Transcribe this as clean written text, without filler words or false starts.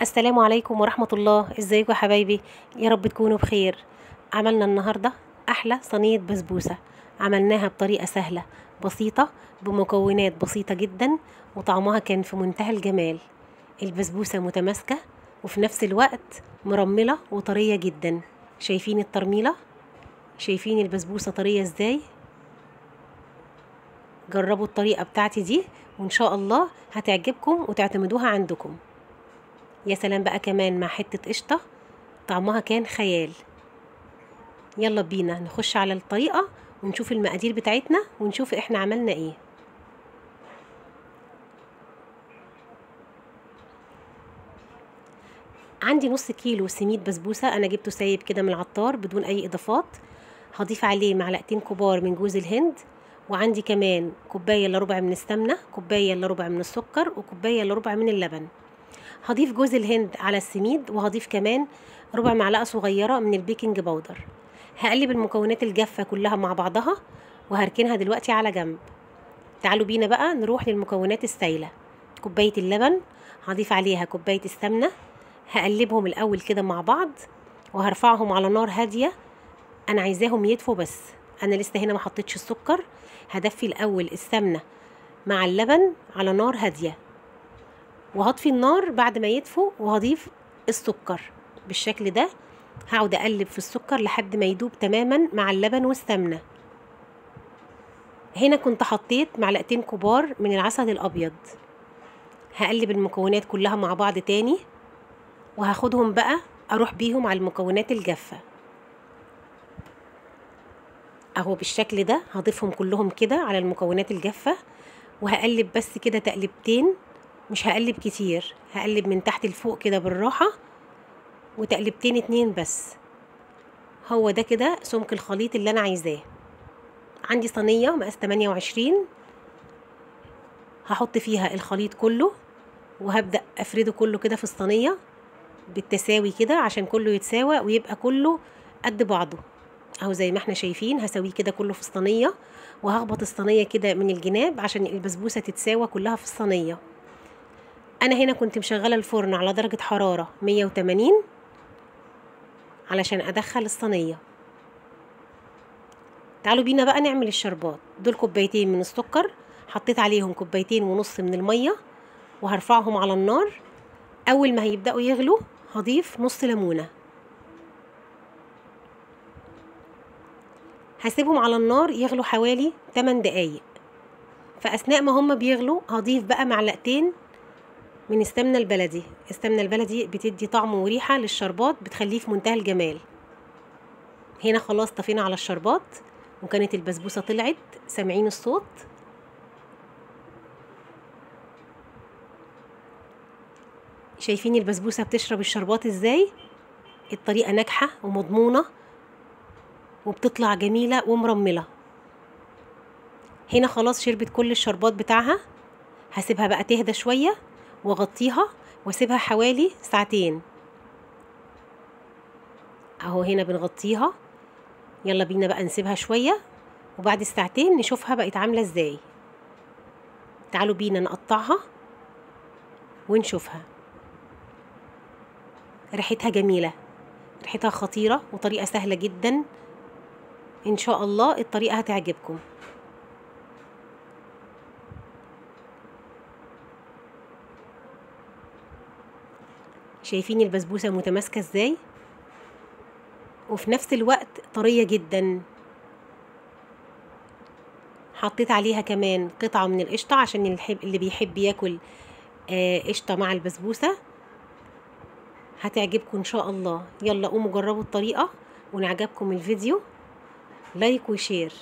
السلام عليكم ورحمة الله. ازيكم يا حبايبي؟ يا رب تكونوا بخير. عملنا النهاردة أحلى صينية بسبوسة. عملناها بطريقة سهلة بسيطة بمكونات بسيطة جدا، وطعمها كان في منتهى الجمال. البسبوسة متماسكة وفي نفس الوقت مرملة وطرية جدا. شايفين الترميلة؟ شايفين البسبوسة طرية ازاي؟ جربوا الطريقة بتاعتي دي وإن شاء الله هتعجبكم وتعتمدوها عندكم. يا سلام بقى كمان مع حتة قشطة، طعمها كان خيال. يلا بينا نخش على الطريقة ونشوف المقادير بتاعتنا ونشوف احنا عملنا ايه. عندي نص كيلو سميد بسبوسة، انا جبته سايب كده من العطار بدون اي اضافات. هضيف عليه معلقتين كبار من جوز الهند، وعندي كمان كوباية الا ربع من السمنة، كوباية الا ربع من السكر، وكوباية الا ربع من اللبن. هضيف جوز الهند على السميد، وهضيف كمان ربع معلقة صغيرة من البيكنج باودر. هقلب المكونات الجافة كلها مع بعضها وهركنها دلوقتي على جنب. تعالوا بينا بقى نروح للمكونات السائلة. كوباية اللبن، هضيف عليها كوباية السمنة، هقلبهم الأول كده مع بعض وهرفعهم على نار هادية. أنا عايزاهم يدفوا بس، أنا لسه هنا ما حطيتش السكر. هدفي الأول السمنة مع اللبن على نار هادية، وهطفي النار بعد ما يدفوا وهضيف السكر بالشكل ده. هقعد اقلب في السكر لحد ما يدوب تماما مع اللبن والسمنه. هنا كنت حطيت معلقتين كبار من العسل الابيض. هقلب المكونات كلها مع بعض تاني، وهاخدهم بقى اروح بيهم على المكونات الجافه اهو بالشكل ده. هضيفهم كلهم كده على المكونات الجافه وهقلب بس كده تقلبتين، مش هقلب كتير، هقلب من تحت لفوق كده بالراحه، وتقلبتين اتنين بس. هو ده كده سمك الخليط اللي انا عايزاه. عندي صينيه مقاس 28، هحط فيها الخليط كله وهبدأ افرده كله كده في الصينيه بالتساوي كده عشان كله يتساوى ويبقى كله قد بعضه اهو زي ما احنا شايفين. هسويه كده كله في الصينيه وهخبط الصينيه كده من الجناب عشان البسبوسه تتساوى كلها في الصينيه. انا هنا كنت مشغله الفرن على درجه حراره 180 علشان ادخل الصينيه. تعالوا بينا بقى نعمل الشربات. دول كوبايتين من السكر، حطيت عليهم كوبايتين ونص من الميه وهرفعهم على النار. اول ما هيبداوا يغلوا هضيف نص ليمونه، هسيبهم على النار يغلوا حوالي 8 دقايق. فاثناء ما هم بيغلوا هضيف بقى معلقتين من السمنه البلدي. السمنه البلدي بتدي طعم وريحه للشربات، بتخليه في منتهى الجمال. هنا خلاص طفينا على الشربات وكانت البسبوسه طلعت، سامعين الصوت؟ شايفين البسبوسه بتشرب الشربات ازاي؟ الطريقه ناجحه ومضمونه وبتطلع جميله ومرمله. هنا خلاص شربت كل الشربات بتاعها. هسيبها بقى تهدى شويه واغطيها واسيبها حوالي ساعتين اهو. هنا بنغطيها. يلا بينا بقى نسيبها شويه وبعد الساعتين نشوفها بقت عامله ازاي. تعالوا بينا نقطعها ونشوفها. ريحتها جميله، ريحتها خطيره وطريقه سهله جدا. ان شاء الله الطريقه هتعجبكم. شايفين البسبوسه متماسكه ازاي وفي نفس الوقت طريه جدا. حطيت عليها كمان قطعه من القشطه عشان اللي بيحب ياكل قشطه مع البسبوسه هتعجبكم ان شاء الله. يلا قوموا جربوا الطريقه، وان عجبكم الفيديو لايك وشير.